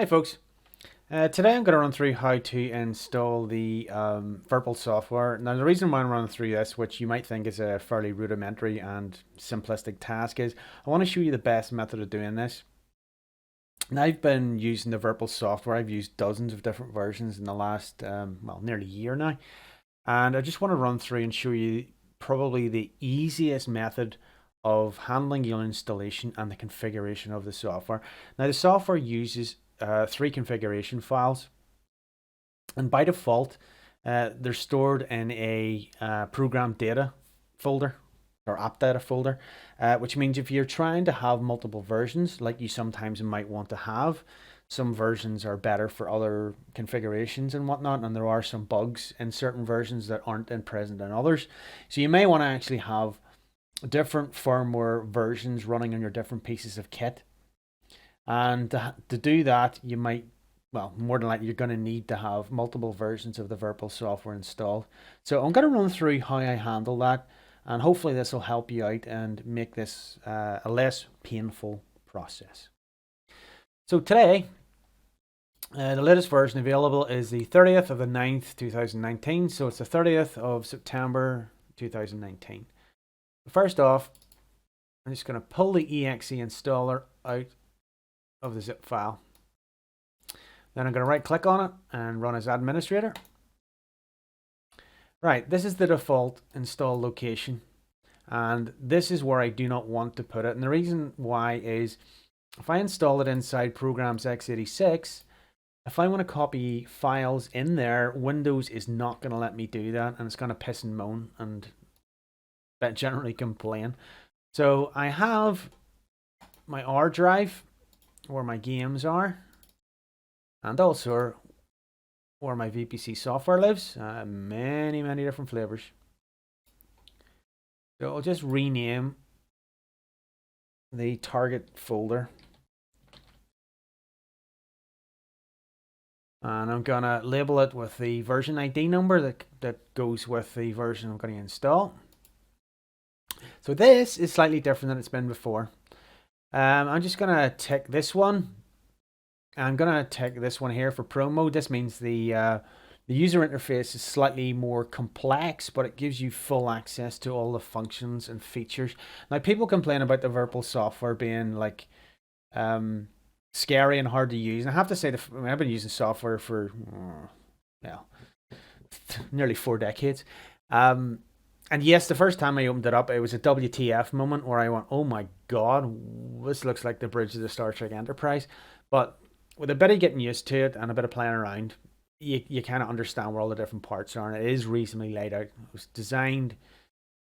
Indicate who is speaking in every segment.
Speaker 1: Hi folks, today I'm going to run through how to install the Virpil software. Now the reason why I'm running through this, which you might think is a fairly rudimentary and simplistic task, is I want to show you the best method of doing this. Now I've been using the Virpil software. I've used dozens of different versions in the last, nearly a year now. And I just want to run through and show you probably the easiest method of handling your installation and the configuration of the software. Now the software uses three configuration files, and by default they're stored in a program data folder or app data folder, which means if you're trying to have multiple versions, like you sometimes might want to have, some versions are better for other configurations and whatnot, and there are some bugs in certain versions that aren't present in others. So you may want to actually have different firmware versions running on your different pieces of kit. And to do that, you might, well, more than likely, you're going to need to have multiple versions of the Virpil software installed. So I'm going to run through how I handle that, and hopefully this will help you out and make this a less painful process. So today, the latest version available is the 30th of the 9th, 2019. So it's the 30th of September, 2019. First off, I'm just going to pull the exe installer out of the zip file. Then I'm going to right click on it and run as administrator. Right, this is the default install location, and this is where I do not want to put it. And the reason why is if I install it inside Programs x86, if I want to copy files in there, Windows is not going to let me do that, and it's going to piss and moan and generally complain. So I have my R drive where my games are, and also where my VPC software lives. Many different flavors. So I'll just rename the target folder. And I'm going to label it with the version ID number that goes with the version I'm going to install. So this is slightly different than it's been before. I'm just going to tick this one. I'm going to tick this one here for Pro mode. This means the user interface is slightly more complex, but it gives you full access to all the functions and features. Now, people complain about the Virpil software being like scary and hard to use. And I have to say, I've been using software for nearly 4 decades. And yes, the first time I opened it up, it was a WTF moment where I went, oh my God, this looks like the bridge of the Star Trek Enterprise. But with a bit of getting used to it and a bit of playing around, you kind of understand where all the different parts are, and it is reasonably laid out. It was designed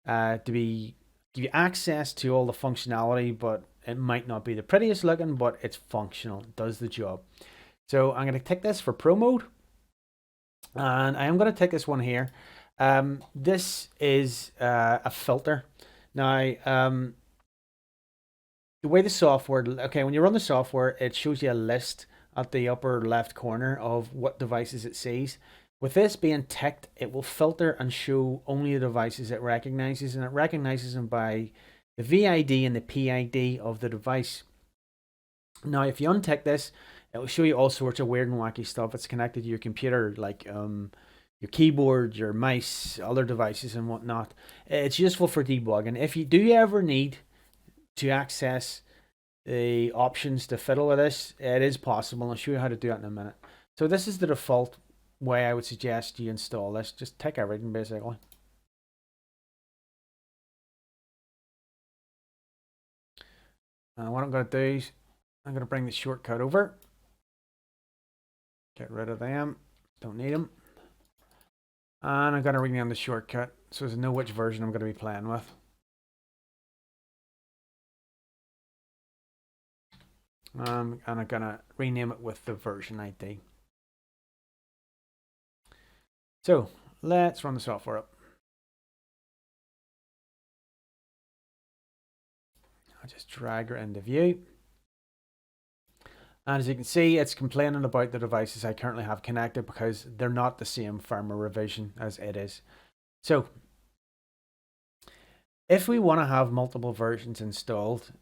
Speaker 1: to give you access to all the functionality, but it might not be the prettiest looking, but it's functional. It does the job. So I'm going to tick this for Pro mode, and I am going to tick this one here. This is a filter. Now, the way the software, okay, when you run the software, it shows you a list at the upper left corner of what devices it sees. With this being ticked, it will filter and show only the devices it recognizes, and it recognizes them by the VID and the PID of the device. Now, if you untick this, it will show you all sorts of weird and wacky stuff. It's connected to your computer, like your keyboard, your mouse, other devices and whatnot. It's useful for debugging. If you do ever need to access the options to fiddle with this, it is possible. I'll show you how to do it in a minute. So this is the default way I would suggest you install this. Just tick everything basically. What I'm going to do is I'm going to bring the shortcut over. Get rid of them. Don't need them. And I'm going to rename the shortcut so as to know which version I'm going to be playing with. And I'm going to rename it with the version ID. So let's run the software up. I'll just drag her into view. And as you can see, it's complaining about the devices I currently have connected because they're not the same firmware revision as it is. So if we want to have multiple versions installed,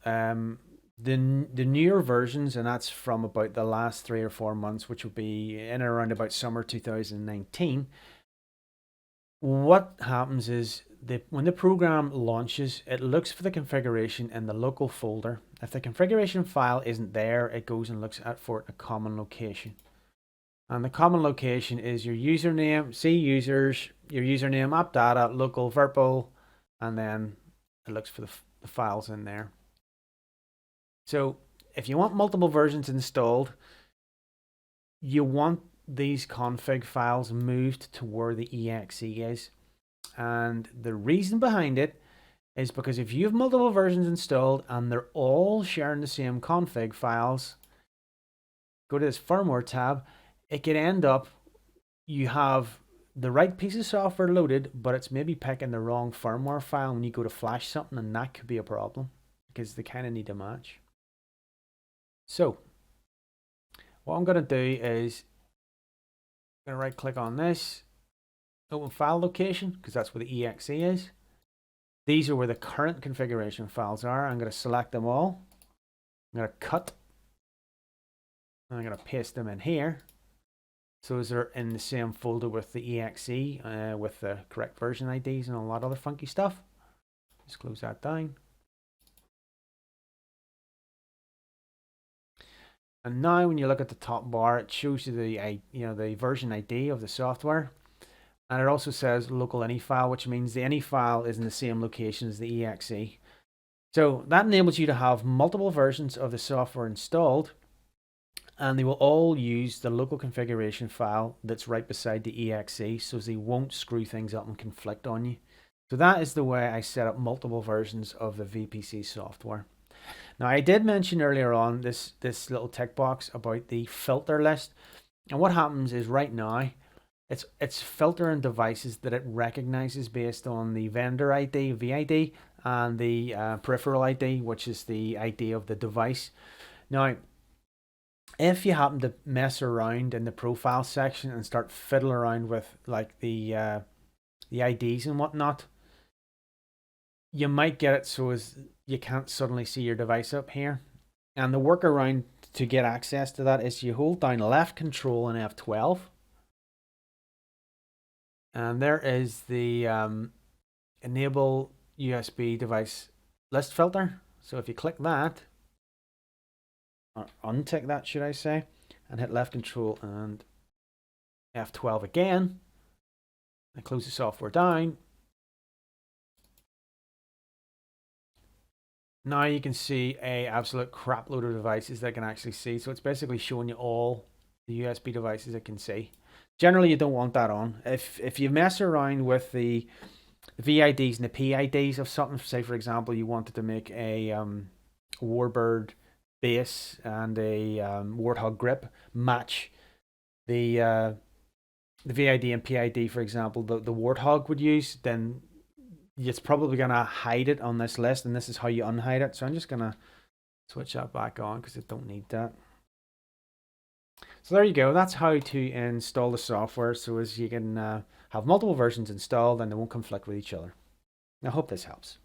Speaker 1: The newer versions, and that's from about the last 3 or 4 months, which would be in and around about summer 2019. What happens is when the program launches, it looks for the configuration in the local folder. If the configuration file isn't there, it goes and looks for it in a common location. And the common location is your username, C users, your username, app data, local virtual, and then it looks for the files in there. So if you want multiple versions installed, you want these config files moved to where the exe is. And the reason behind it is because if you have multiple versions installed and they're all sharing the same config files, go to this firmware tab, it could end up you have the right piece of software loaded, but it's maybe picking the wrong firmware file when you go to flash something, and that could be a problem because they kind of need to match. So what I'm going to do is I'm going to right click on this, open file location, because that's where the exe is. These are where the current configuration files are. I'm going to select them all. I'm going to cut, and I'm going to paste them in here. So those are in the same folder with the exe, with the correct version IDs and all that other funky stuff. Just close that down. And now when you look at the top bar, it shows you the version ID of the software. And it also says local ini file, which means the ini file is in the same location as the exe. So that enables you to have multiple versions of the software installed, and they will all use the local configuration file that's right beside the exe, so they won't screw things up and conflict on you. So that is the way I set up multiple versions of the VPC software. Now, I did mention earlier on this little tick box about the filter list, and what happens is right now it's filtering devices that it recognizes based on the vendor ID, VID, and the peripheral ID, which is the ID of the device. Now, if you happen to mess around in the profile section and start fiddling around with like the IDs and whatnot, you might get it so as you can't suddenly see your device up here. And the workaround to get access to that is you hold down left control and F12. And there is the enable USB device list filter. So if you click that, or untick that, should I say, and hit left control and F12 again, and close the software down. Now you can see a absolute crap load of devices that can actually see. So it's basically showing you all the USB devices it can see. Generally, you don't want that on. If you mess around with the VIDs and the PIDs of something, say for example, you wanted to make a Warbird base and a Warthog grip match the VID and PID, for example, the Warthog would use, then it's probably going to hide it on this list, and this is how you unhide it. So I'm just going to switch that back on because I don't need that. So there you go. That's how to install the software so as you can have multiple versions installed and they won't conflict with each other. I hope this helps.